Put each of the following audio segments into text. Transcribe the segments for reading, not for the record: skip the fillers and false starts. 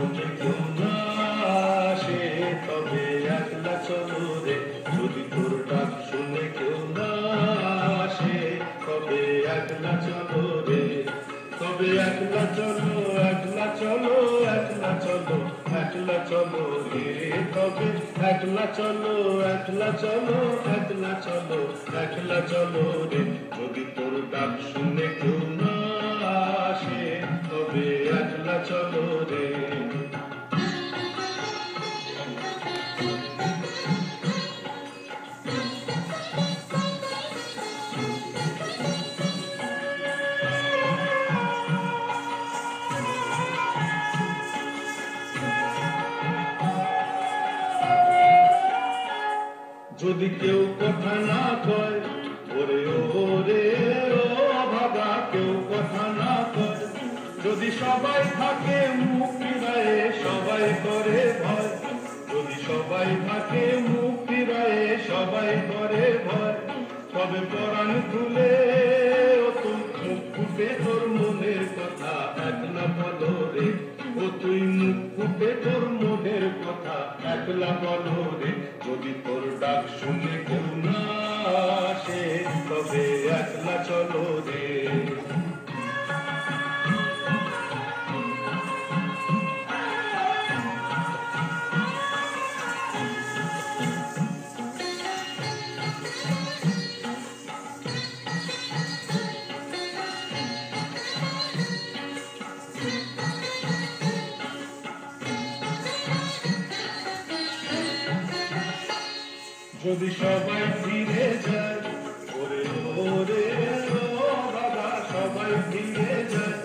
শুনে কেউ না আসে তবে একলা চলো রে, যদি তোর ডাক শুনে কেউ না আসে তবে একলা চলো রে, তবে একলা চলো, একলা চলো, একলা চলো, একলা চলো রে, তবে একলা চলো, একলা চলো, একলা চলো, একলা চলো রে, যদি তোর ডাক শুনে কেউ না আসে তবে একলা চলো রে। যদি কেউ কথা না কয় ওরে ওরে ও ভাবা, কেউ কথা না কয়, যদি সবাই থাকে মুখ ফিরায়ে সবাই করে ভয়, যদি সবাই থাকে মুখ ফিরায়ে সবাই করে ভয়, তবে পরাণ খুলে ও তুই মুখ ফুটে তোর মনের কথা একলা বলো রে, ও তুই মুখ ফুটে তোর মনের কথা একলা বলো রে, যদি তোর ডাক শুনে কেউ না আসে তবে একলা চলো রে। যদি সবাই ফিরে যায় ওরে ওরে ও বাবা, সবাই ফিরে যায়,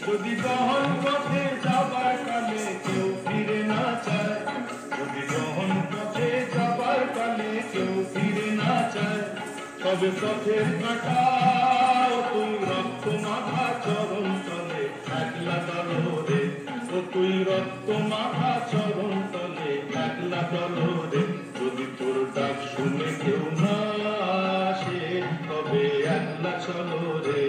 যদি গহন পথে যাবার কালে কেউ ফিরে না চায়, যদি গহন পথে যাবার কালে কেউ ফিরে না চায়, তবে পথের কাঁটা ও তুই রক্ত মাখা চরণ তলে একলা চলো রে, ও তুই রক্ত মাখা চরণ তলে একলা চলো রে, যদি তোর ডাক শুনে কেউ না আসে তবে একলা চলো রে।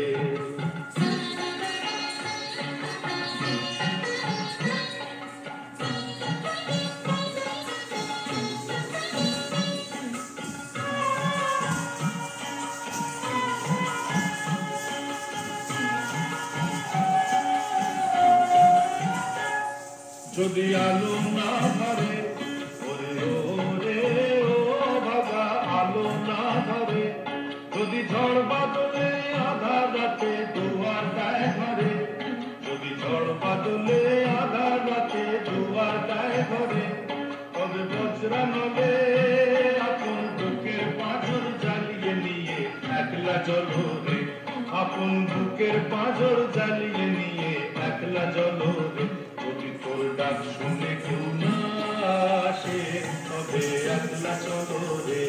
যদি আলো না ধরে ওরে ওরে ও বাবা, আলো না ধরে, যদি ঝড় বাদলে আধার রাতে দুয়ারটায় ঘরে, যদি ঝড় বাদলে আধার রাতে দুয়ারটায় ঘরে, তবে বজ্রা নলে আপন বুকের পাঁজর জ্বালিয়ে নিয়ে একলা চলো রে, আপন বুকের পাঁজর জ্বালিয়ে নিয়ে একলা চলো রে, যদি তোর ডাক শুনে কেউ না আসে তবে একলা চলো রে।